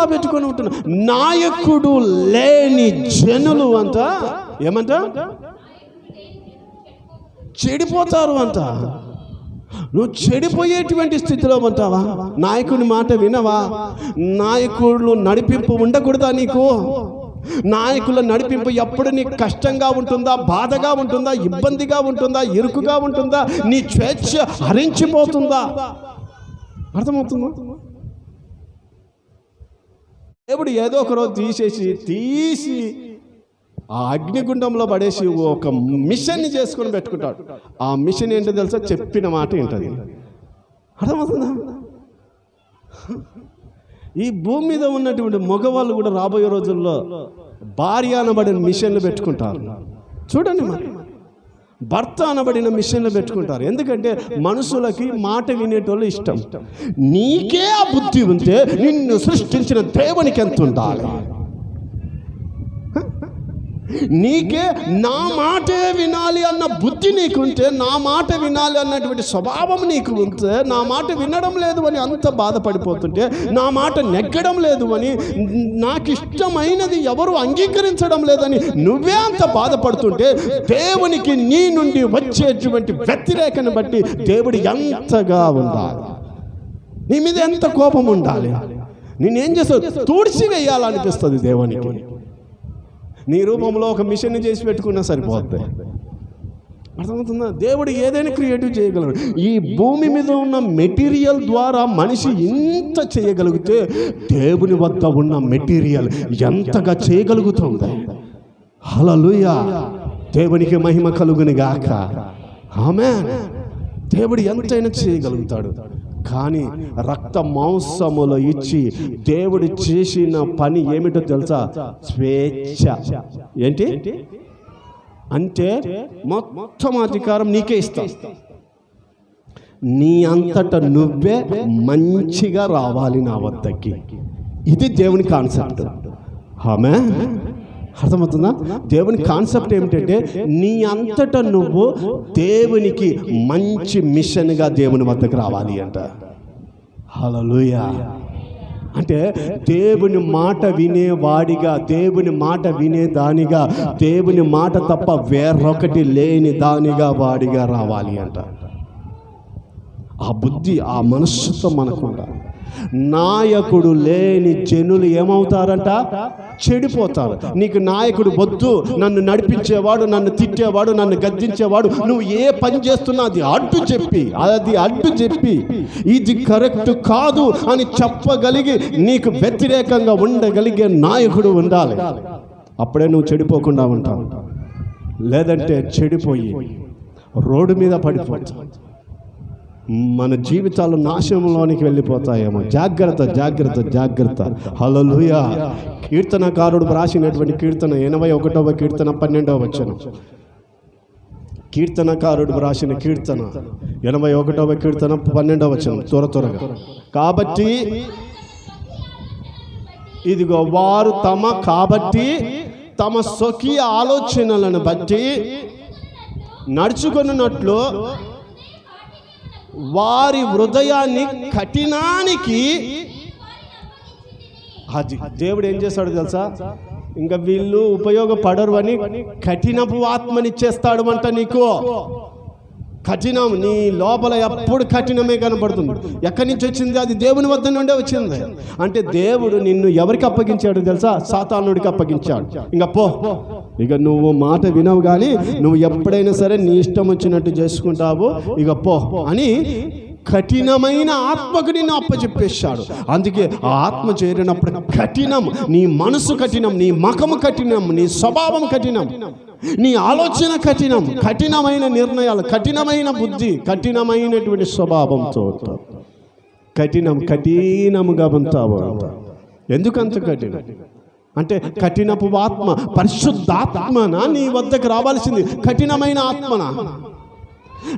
అలా పెట్టుకొని ఉంటున్నావు. నాయకుడు లేని జనులు అంట ఏమంట చెడిపోతారు అంట. నువ్వు చెడిపోయేటువంటి స్థితిలో ఉంటావా? నాయకుని మాట వినవా? నాయకులు నడిపింపు ఉండకూడదా నీకు? నాయకుల నడిపింపు ఎప్పుడు నీకు కష్టంగా ఉంటుందా, బాధగా ఉంటుందా, ఇబ్బందిగా ఉంటుందా, ఇరుకుగా ఉంటుందా, నీ స్వేచ్ఛ హరించిపోతుందా? అర్థమవుతుందా? దేవుడు ఏదో ఒకరోజు తీసి ఆ అగ్నిగుండంలో పడేసి ఒక మిషన్ని చేసుకొని పెట్టుకుంటాడు. ఆ మిషన్ ఏంటో తెలుసా? చెప్పిన మాట ఏంటది? అర్థమవుతుందా? ఈ భూమి మీద ఉన్నటువంటి మగవాళ్ళు కూడా రాబోయే రోజుల్లో భార్య అనబడిన మిషన్లు పెట్టుకుంటారు. చూడండి, మరి భర్త అనబడిన మిషన్లు పెట్టుకుంటారు. ఎందుకంటే మనుషులకి మాట వినేటోళ్ళు ఇష్టం. నీకే ఆ బుద్ధి ఉంటే నిన్ను సృష్టించిన దేవునికి ఎంత ఉండాలి? నీకే నా మాటే వినాలి అన్న బుద్ధి నీకుంటే, నా మాట వినాలి అన్నటువంటి స్వభావం నీకు ఉంటే, నా మాట వినడం లేదు అని అంత బాధపడిపోతుంటే, నా మాట నెగ్గడం లేదు అని, నాకు ఇష్టమైనది ఎవరు అంగీకరించడం లేదని నువ్వే అంత బాధపడుతుంటే, దేవునికి నీ నుండి వచ్చేటువంటి వ్యతిరేకను బట్టి దేవుడు ఎంతగా ఉండాలి? నీ మీద ఎంత కోపం ఉండాలి? నేనేం చేస్తావు? తుడిచి వేయాలనిపిస్తుంది దేవునికి. నీ రూపంలో ఒక మిషన్ చేసి పెట్టుకున్నా సరిపోద్ది. అర్థమవుతుందా? దేవుడు ఏదైనా క్రియేటివ్ చేయగలడు. ఈ భూమి మీద ఉన్న మెటీరియల్ ద్వారా మనిషి ఇంత చేయగలిగితే, దేవుని వద్ద ఉన్న మెటీరియల్ ఎంతగా చేయగలుగుతుంది? హల్లెలూయా! దేవునికి మహిమ కలుగును గాక. ఆమేన్. దేవుడు ఎంతైనా చేయగలుగుతాడు. కానీ రక్త మాంసములో ఇచ్చి దేవుడు చేసిన పని ఏమిటో తెలుసా? స్వేచ్ఛ. ఏంటి అంటే మొత్తం అధికారం నీకే ఇస్తా. నీ అంతటా నువ్వే మంచిగా రావాలి నా వద్దకి. ఇది దేవుని కాన్సెప్ట్. ఆమేన్. అర్థమవుతుందా? దేవుని కాన్సెప్ట్ ఏమిటంటే, నీ అంతటా నువ్వు దేవునికి మంచి మిషన్గా దేవుని వద్దకు రావాలి అంట. హల్లెలూయా! అంటే దేవుని మాట వినేవాడిగా, దేవుని మాట వినేదానిగా, దేవుని మాట తప్ప వేరొకటి లేని దానిగా వాడిగా రావాలి అంట. ఆ బుద్ధి, ఆ మనస్సుతో మనకుండా. నాయకుడు లేని జనులు ఏమవుతారంట? చెడిపోతారు. నీకు నాయకుడు వద్దు, నన్ను నడిపించేవాడు, నన్ను తిట్టేవాడు, నన్ను గద్దించేవాడు, నువ్వు ఏ పని చేస్తున్నా అది అడ్డు చెప్పి ఇది కరెక్ట్ కాదు అని చెప్పగలిగి నీకు వ్యతిరేకంగా ఉండగలిగే నాయకుడు ఉండాలి. అప్పుడే నువ్వు చెడిపోకుండా ఉంటావు. లేదంటే చెడిపోయి రోడ్డు మీద పడిపోతావు. మన జీవితాలు నాశనంలోనికి వెళ్ళిపోతాయేమో. జాగ్రత్త. హల్లెలూయా! కీర్తనకారుడు రాసినటువంటి కీర్తన 81వ కీర్తన 12వ వచనం. కీర్తనకారుడు రాసిన కీర్తన 81వ కీర్తన 12వ వచనం. త్వరగా. కాబట్టి ఇదిగో వారు తమ స్వకీయ ఆలోచనలను బట్టి నడుచుకున్నట్లు వారి హృదయాన్ని కఠినానికి, అది దేవుడు ఏం చేస్తాడు తెలుసా? ఇంకా వీళ్ళు ఉపయోగపడరు అని కఠినపు ఆత్మనిచ్చేస్తాడు అంట నీకు. కఠినం నీ లోపల ఎప్పుడు కఠినమే కనబడుతుంది. ఎక్కడి నుంచి వచ్చింది? అది దేవుని వద్ద నుండే వచ్చింది. అంటే దేవుడు నిన్ను ఎవరికి అప్పగించాడు తెలుసా? సాతానుడికి అప్పగించాడు. ఇక నువ్వు మాట వినవు, కానీ నువ్వు ఎప్పుడైనా సరే నీ ఇష్టం వచ్చినట్టు చేసుకుంటావు, ఇక పో అని కఠినమైన ఆత్మకు నిన్ను అప్పచెప్పేశాడు. అందుకే ఆ ఆత్మ చేరినప్పుడు కఠినం, నీ మనసు కఠినం, నీ మకము కఠినం, నీ స్వభావం కఠినం, నీ ఆలోచన కఠినం, కఠినమైన నిర్ణయాలు, కఠినమైన బుద్ధి, కఠినమైనటువంటి స్వభావంతో కఠినముగా ఉంటావు. ఎందుకంత కఠినం అంటే కఠినపు ఆత్మ, పరిశుద్ధాత్మన నీ వద్దకు రావాల్సింది. కఠినమైన ఆత్మన,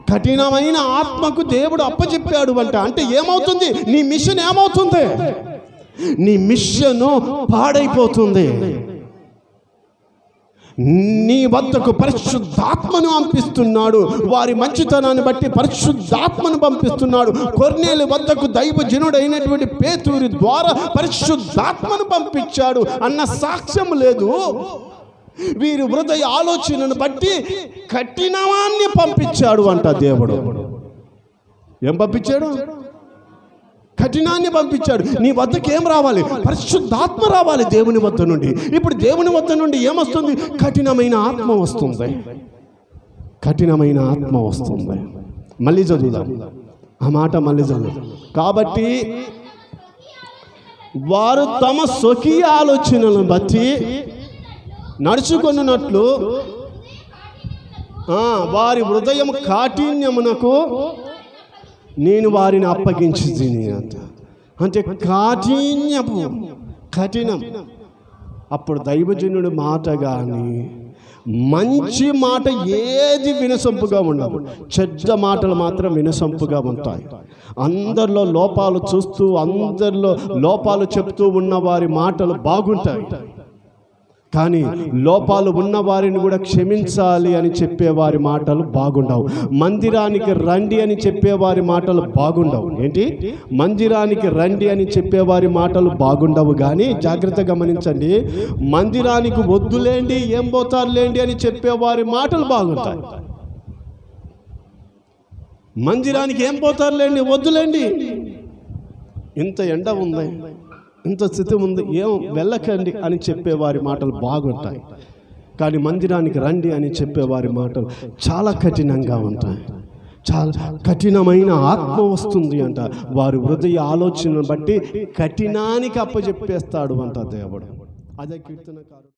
కఠినమైన ఆత్మకు దేవుడు అప్పచెప్పాడు అంటే ఏమవుతుంది? నీ మిషన్ ఏమవుతుంది? నీ మిషన్ పాడైపోతుంది. నీ వద్దకు పరిశుద్ధాత్మను పంపిస్తున్నాడు. వారి మంచితనాన్ని బట్టి పరిశుద్ధాత్మను పంపిస్తున్నాడు. కొర్నేలు వద్దకు దైవజనుడైనటువంటి పేతురు ద్వారా పరిశుద్ధాత్మను పంపించాడు అన్న సాక్ష్యం లేదు. వీరి హృదయ ఆలోచనను బట్టి కఠినవాన్ని పంపించాడు అంట దేవుడు. ఏం పంపించాడు? కఠినాన్ని పంపించాడు. నీ వద్దకు ఏం రావాలి? పరిశుద్ధాత్మ రావాలి దేవుని వద్ద నుండి. ఇప్పుడు దేవుని వద్ద నుండి ఏమొస్తుంది? కఠినమైన ఆత్మ వస్తుంది. కఠినమైన ఆత్మ వస్తుంది. మళ్ళీ చదువుదాం ఆ మాట, మళ్ళీ చదువుదాం. కాబట్టి వారు తమ స్వకీయ ఆలోచనలను బట్టి నడుచుకొనున్నట్లు వారి హృదయం కాఠిన్యమునకు నేను వారిని అప్పగించి అంట. అంటే కఠినం. అప్పుడు దైవజనుడి మాట కానీ మంచి మాట ఏది వినసొంపుగా ఉండవు. చెడ్డ మాటలు మాత్రం వినసొంపుగా ఉంటాయి. అందరిలో లోపాలు చూస్తూ, అందరిలో లోపాలు చెప్తూ ఉన్న వారి మాటలు బాగుంటాయి. కానీ లోపాలు ఉన్న వారిని కూడా క్షమించాలి అని చెప్పేవారి మాటలు బాగుండవు. మందిరానికి రండి అని చెప్పేవారి మాటలు బాగుండవు. ఏంటి? మందిరానికి రండి అని చెప్పేవారి మాటలు బాగుండవు. కానీ జాగ్రత్త గమనించండి, మందిరానికి వద్దులేండి, ఏం పోతారులేండి అని చెప్పేవారి మాటలు బాగుంటాయి. మందిరానికి ఏం పోతారులేండి, వద్దులేండి, ఇంత ఎండ ఉంది, ఇంత స్థితి ఉంది, ఏం వెళ్ళకండి అని చెప్పేవారి మాటలు బాగుంటాయి. కానీ మందిరానికి రండి అని చెప్పేవారి మాటలు చాలా కఠినంగా ఉంటాయి. చాలా కఠినమైన ఆత్మ వస్తుంది అంట. వారి హృదయ ఆలోచనను బట్టి కఠినానికి అప్పచెప్పేస్తాడు అంట దేవుడు. అదే కీర్తనకారుడు.